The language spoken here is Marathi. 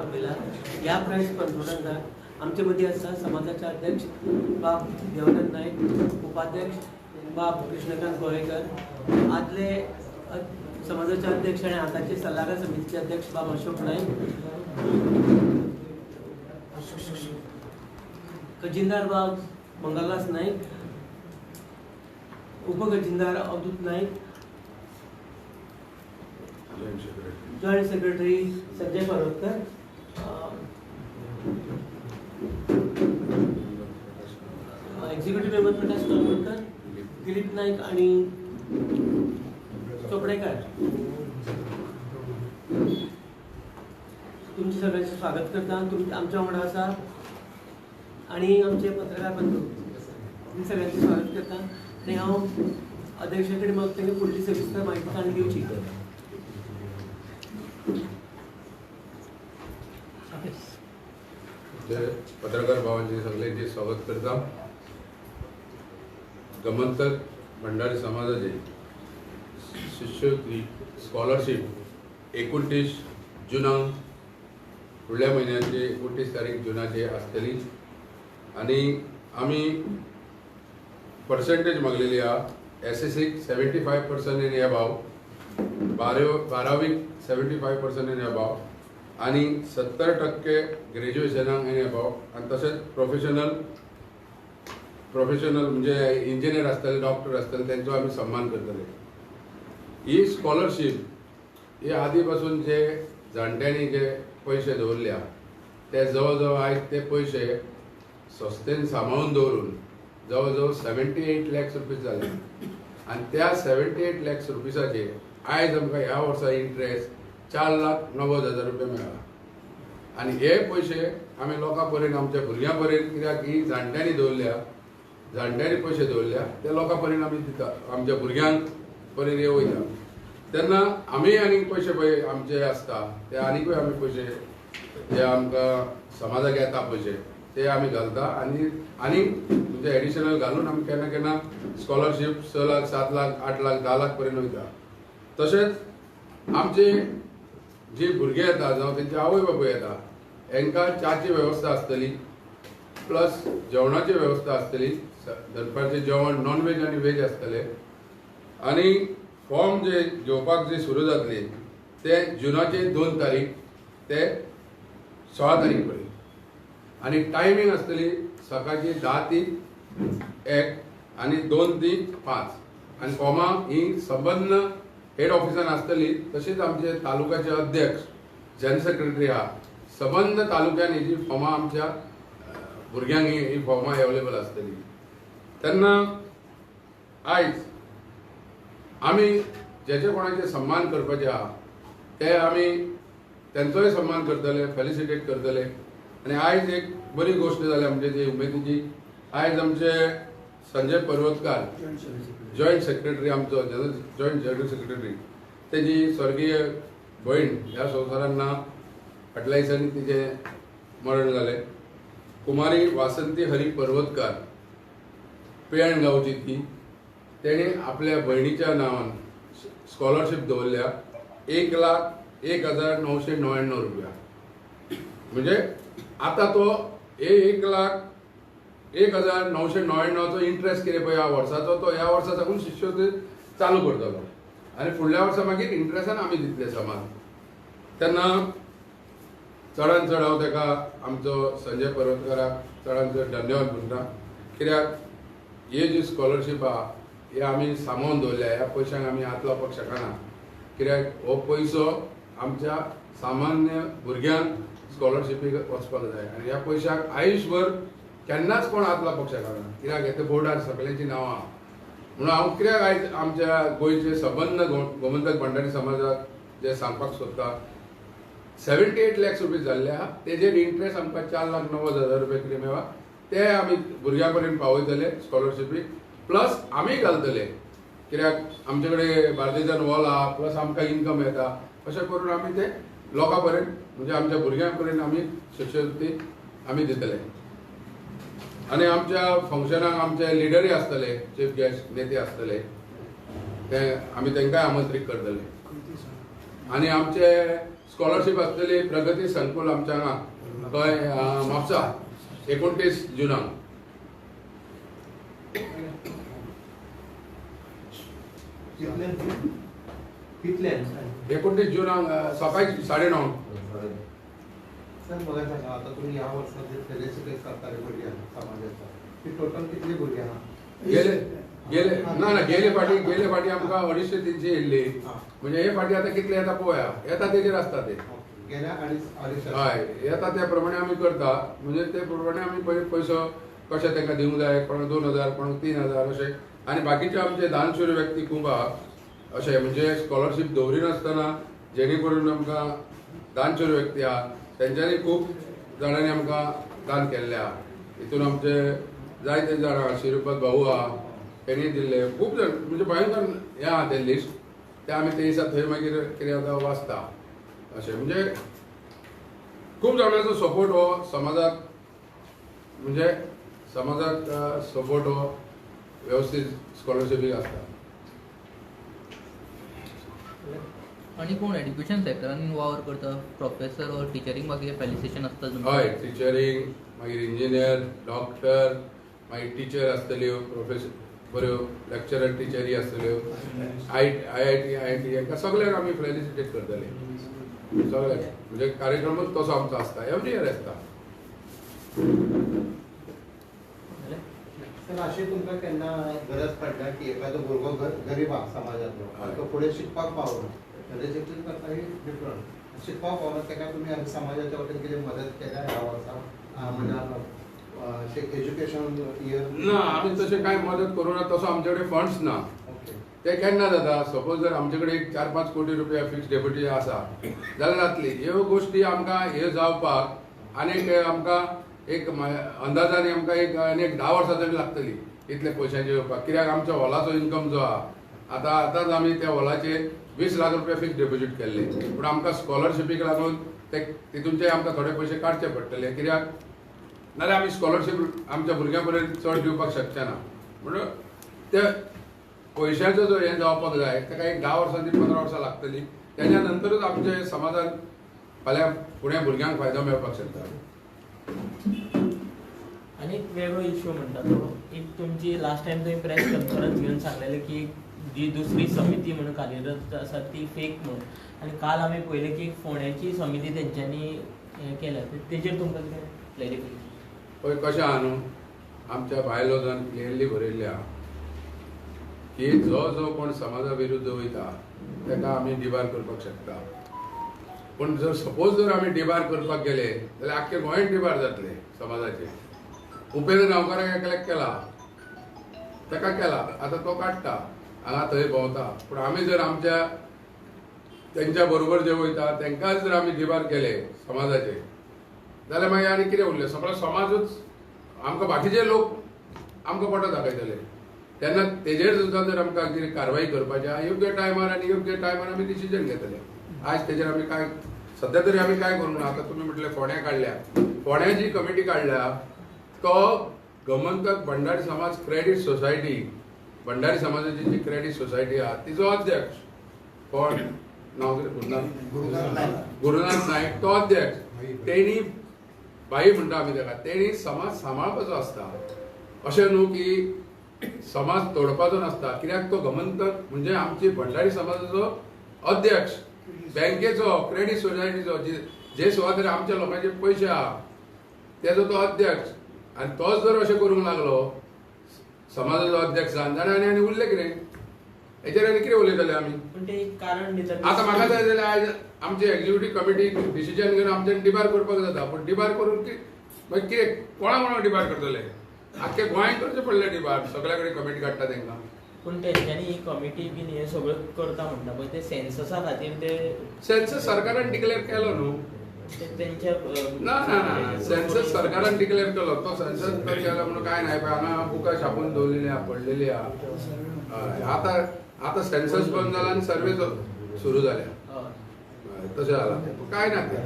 आपल्याला ह्या प्रायस कॉन्फरन्साक आमचे मदीं आसा समाजाचे अध्यक्ष बाब देवानंद नायक, उपाध्यक्ष बाब कृष्णकांत गोवेकर, आदले समाजाचे अध्यक्ष आणि आताचे सल्लागार समितीचे अध्यक्ष बाब अशोक नाईक, खजिनदार बाब मंगलदास नाईक, उपखजिनदार Avadhoot Naik, joint secretary Sanjay Parvatkar, executive member Prakash Torvadkar, Dilip Naik आणि चोपडेकर, तुमचे सगळ्यांचे स्वागत करता. तुमचे आमच्या वांगडा आसा आणि आमचे पत्रकार बंधू तुमचे सगळ्यांचे स्वागत करता. आणि हांव अध्यक्षाकडे मग तांकां फुडली सविस्तर म्हायती ताणें दिवची. पत्रकार भावांचे सगळ्यांचे स्वागत करता. गोमंतक भंडारी समाजाचे शिष्यवृत्ती स्कॉलरशिप 29 जुनाक फुडल्या म्हयन्याचे 29 तारीख जुनाचे आसतली आणि आमी पर्सेंटेज मागलेली आहा. SSC 75% इन अबाव, 12वीक 75% इन अबाव आणि 70% ग्रॅज्युएशनाक इन अबाव आणि तसेच प्रोफेशनल म्हणजे इंजिनियर आसतले, डॉक्टर आसतले त्यांचो आमी सन्मान करतले. ही स्कॉलरशिप ही आदी पासून जे जाणट्यांनी जे पैसे दवरल्या ते जवळ जवळ आयज ते पैसे सस्तेन सांबाळून दवरून जवळ जवळ 78 लाख रुपीज जाले आणि त्या 78 लाख रुपीजाचे आयज आमकां ह्या वर्सा इंट्रेस्ट 4,90,000 रुपया मेळ्ळा. आणि हे पैसे आमी लोकां पर्यंत आमच्या भुरग्यां पर्यंत, कित्याक ही जाणट्यांनी दवरल्या, जाणट्यांनी पैसे दवरल्या ते लोकां पर्यंत आमी दिता, आमच्या भुरग्यांक पर्यंत हे वयता. तेन्ना आमी आनीक पयशे पळय आमचे आसता ते आनीकूय आमी पयशे जे आमकां समाजाक येता पयशे ते आमी घालता आनी म्हणजे एडिशनल घालून आमी केन्ना केन्ना स्कॉलरशिप 6 लाख 7 लाख 8 लाख 10 लाख पर्यंत वयता. तशेंच आमचे जे भुरगे येता जावं तेंचे आवय बापूय येता हांकां च्याची वेवस्था आसतली, प्लस जेवणाची वेवस्था आसतली, दनपारचें जेवण नॉन व्हेज आनी व्हेज आसतले. आनी फॉर्म जे घेवपाक जे सुरू जातले ते जुनाचे 2 तारीख ते 16 तारीख पर्यंत आणि टायमींग आसतली सकाळची 10 ते 1 आणि 2 ते 5 आणि फॉर्मां ही संबंध हेड ऑफिसान आसतली. तशीच आमचे तालुक्याचे अध्यक्ष जनरल सेक्रेटरी आहा संबंध तालुक्यान ही फॉर्मां आमच्या भुरग्यांक ही फॉर्मां अवेलेबल आसतली. तेन्ना आयज आमी जेचे कोणाचे सन्मान करपाचे आहा ते आमी तेंचोय सन्मान करतले, फेलिसिटेट करतले. आणि आयज एक बरी गोष्ट जाल्या म्हणजे जी उमेदीची, आयज आमचे संजय पर्वतकार जॉइंट सेक्रेटरी आमचो जॉइंट जनरल सेक्रेटरी तेजी स्वर्गीय भयण ह्या संवसारान ना फाटल्या दिसांनी तिचे मरण जाले. कुमारी वासंती हरी पर्वतकार पेण गांवची ती, तेणे आपल्या भयणीच्या नांवान स्कॉलरशिप दवरल्या 1,01,999 रुपया. म्हणजे आता तो 1,01,999 इंट्रेस्ट कितें पळय ह्या वर्साचो तो ह्या वर्सा साकून शिश्यवृत्ती चालू करतलो आनी फुडल्या वर्सा मागीर इंट्रेस्टान आमी दितले समाज. तेन्ना चडांत चड हांव ताका आमचो संजय पर्वतकाराक चडांत चड धन्यवाद म्हणटा. कित्याक ही जी स्कॉलरशीप आहा ही आमी सांबाळून दवरल्या, ह्या पयशांक आमी हात लावपाक शकना. कित्याक हो पयसो आमच्या सामान्य भुरग्यांक स्कॉलरशिपीक वचपाक जाय आनी ह्या पयशांक आयुश्यभर केन्नाच कोण हात लावपाक शकना. कित्याक हे बोर्डार सगळ्यांची नांवां आहा. म्हणून हांव कित्याक आयज आमच्या गोंयचे संबंध गोमंतक भंडारी समाजाक जे सांगपाक सोदता, 78 लाख रुपीज जाल्ले आहा, तेजेर इंट्रेस्ट आमकां 4,90,000 रुपया कितें मेळ्ळा ते आमी भुरग्यां पर्यंत पावयतले स्कॉलरशिपीक, प्लस आमी घालतले. कित्याक आमचे कडेन बार्देजान वॉल आहा, प्लस आमकां इन्कम येता, अशें करून आमी ते लोकां पर्यंत म्हणजे आमच्या भुरग्यां पर्यंत आमी शिश्यवृत्ती आमी दितले. आनी आमच्या फंक्शनाक आमचे लिडरूय आसतले, चीफ गेस्ट नेते आसतले, ते आमी तांकांय आमंत्रीत करतले. आनी आमचे स्कॉलरशिप आसतली प्रगती संकुल आमच्या हांगा थंय म्हापसा 29 जुनाक. कितल्यान 29 जुनाक सकाळी 9:30. सर मला सांगा आता तुम्ही या वर्षात जे फेलिसिटेट करताले भुरगे आहा समाजाचा ती टोटल कितली भुरगे आहा? गेले फाटी आमकां 250-300 येयल्ली. म्हणजे हे फाटी आता कितले येता पळोवया. येता तेजेर आसता ते. गेल्या अडीच हय येता त्या प्रमाणे आमी करता. म्हणजे ते प्रमाणे आमी पयसो कशे तांकां दिवंक जाय. कोणाक 2000 कोणाक 3000 अशे. आनी बाकीचे आमचे दानशूर व्यक्ती खूब आहा अशे. म्हणजे स्कॉलरशीप दवरिनासतना जेणे करून आमकां दानशूर व्यक्ती आहा तेंच्यांनी खूब जाणांनी आमकां दान केल्लें आहा. हितून आमचे जायते जाणां श्रीपाद भाऊ आहा तेणी दिल्ले. खूब जाण म्हणजे भयंकर हें आहा तें लिस्ट. ते आमी ते दिसा थंय मागीर कितें जाता वाचता अशें. म्हणजे खूब जाणांचो सपोर्ट हो समाजाक म्हणजे समाजाक सपोर्ट हो वेवस्थीत स्कॉलरशिपीक आसता. आणि कोण एड्युकेशन सेक्टरान वावर करता? प्रोफेसर और टिचरींग मागीर फेलिसिटेशन आसता? हय टिचरींग मागीर इंजिनियर डॉक्टर मागीर टीचर आसतल्यो प्रोफेसर बऱ्यो लेक्चरर टिचरी आसतल्यो IIT हांकां सगळ्यांक आमी फेलिसिटेट करतले. सगळ्यांक म्हणजे कार्यक्रमच तसो आमचो आसता. एवरी इयर आसता. सर अशी तुमकां केन्ना गरज पडल्या की एखादो भुरगो गरीब आहा समाजांतलो तो फुडें शिकपाक पावना फेलिसिटेट करता ही डिफरंट शिकपाक पावना ताका तुमी आमी समाजाच्या वतीन कितें मदत केल्या ह्या वर्सा म्हणजे एज्युकेशन इयर? ना आमी तशें कांय मदत करूना. तसो आमचे कडेन फंड्स ना. ओके ते केन्ना जाता सपोज जर आमचे कडेन 4-5 कोटी रुपया फिक्स डेप्युटी आसा जाल्यार जातली. ह्यो गोश्टी आमकां ह्यो जावपाक आनीक आमकां एक अंदाजान आमकां एक 10 वर्सां तरी लागतली इतले पयशांचे येवपाक. कित्याक आमच्या हॉलाचो इन्कम जो आहा आतांच आमी त्या हॉलाचे 20 लाख रुपया फिक्स डेपोजीट केल्ले. पूण आमकां स्कॉलरशिपीक लागून तितूनचे आमकां थोडे पयशे काडचे पडटले. कित्याक नाल्यार आमी स्कॉलरशीप आमच्या भुरग्यां पर्यंत चड दिवपाक शकचे ना. म्हणून ते पयशांचो जो हें जावपाक जाय ताका एक 10 वर्सां ती 15 वर्सां लागतली. तेच्या नंतरच आमचे समाजान फाल्यां फुडें भुरग्यांक फायदो मेळपाक शकता. आणि एक वेगळो इश्यू म्हणटा तो एक तुमची लास्ट टाइम तुम्ही प्रेस कॉन्फरन्स घेऊन सांगलेले की जी दुसरी समिती म्हणून कार्यरत आसा ती फेक म्हणून. आणि काल आम्ही पळयलें की फोंड्याची समिती तेंच्यांनी हें केल्या तेजेर तुमकां कितें क्लॅरिफिकेशन? पळय कशें आहा न्हू आमच्या बायलॉजान क्लियरली बरयल्लें आहा की जो कोण समाजा विरुद्ध वयता ताका आमी डिबार करपाक शकता. पूण जर सपोज जर आमी डिबार करपाक गेले जाल्यार आख्खे गोंयांत डिबार जातले समाजाचे. उपेंद्र गांवकाराक एकल्याक केला ताका केला आतां तो काडटा हांगा थंय भोंवता. पूण आमी जर आमच्या तेंच्या बरोबर जे वयता तांकांच जर आमी डिबार केले समाजाचे जाल्यार मागीर आनी कितें उरलें? सगळो समाजूच आमकां बाकीचे लोक आमकां पोटां दाखयतले. तेन्ना तेजेर सुद्दां जर आमकां कितें कारवाई करपाची आहा योग्य टायमार आनी योग्य टायमार आमी डिसिजन घेतले. आज तेजेर आमी काय सध्या तरी आमी काय करूं ना. आतां तुमी म्हटलें फोंड्या काडल्या. फोंड्या जी कमिटी काडल्या तो गोमंतक भंडारी समाज क्रेडीट सोसायटी भंडारी समाजाची जी क्रेडीट सोसायटी आहा तिचो अध्यक्ष कोण नांव गुरुनाथ नायक तो अध्यक्ष. तेणी बाई म्हणटा आमी ताका तेणी समाज सांबाळपाचो आसता. अशें न्हू की समाज तोडपाचो नासता. कित्याक तो गोमंतक म्हणजे आमची भंडारी समाजाचो अध्यक्ष बँकेचो क्रेडीट सोसायटीचो जे सुवातेर आमच्या लोकांचे पयशे आहा तेजो तो अध्यक्ष. आनी तोच जर अशें करूंक लागलो समाजाचो अध्यक्ष जावन जाल्यार आनी उरलें कितें? हेचेर आनी कितें उलयतले आमी? पण ते एक कारण दितात. आतां म्हाका जाय जाल्यार आयज आमची एक्झिक्युटीव कमिटी डिसिजन घेवन आमच्यान डिबार करपाक जाता. पूण डिबार करून मागीर कितें कोणाक डिबार करतले? आख्खे गोंयांत करचें पडलें डिबार. सगळ्या कडेन कमिटी काडटा तांकां. पूण तेंच्यांनी ही कमिटी बीन हे सगळं करता म्हणटा पळय ते सेन्ससा खातीर ते सेन्सस सरकारान डिक्लेअर केलो न्हू. तेंच्या ना सेन्सस सरकारान डिक्लेअर केलो. तो सेन्सस केलो म्हणून काय नाही. पळय हांगा बुकां छापून दवरलेली आहा पडलेली आहा. आतां सेन्सस बंद जाला आनी सर्वे सुरू जाल्या. तशें जालां काय ना ते.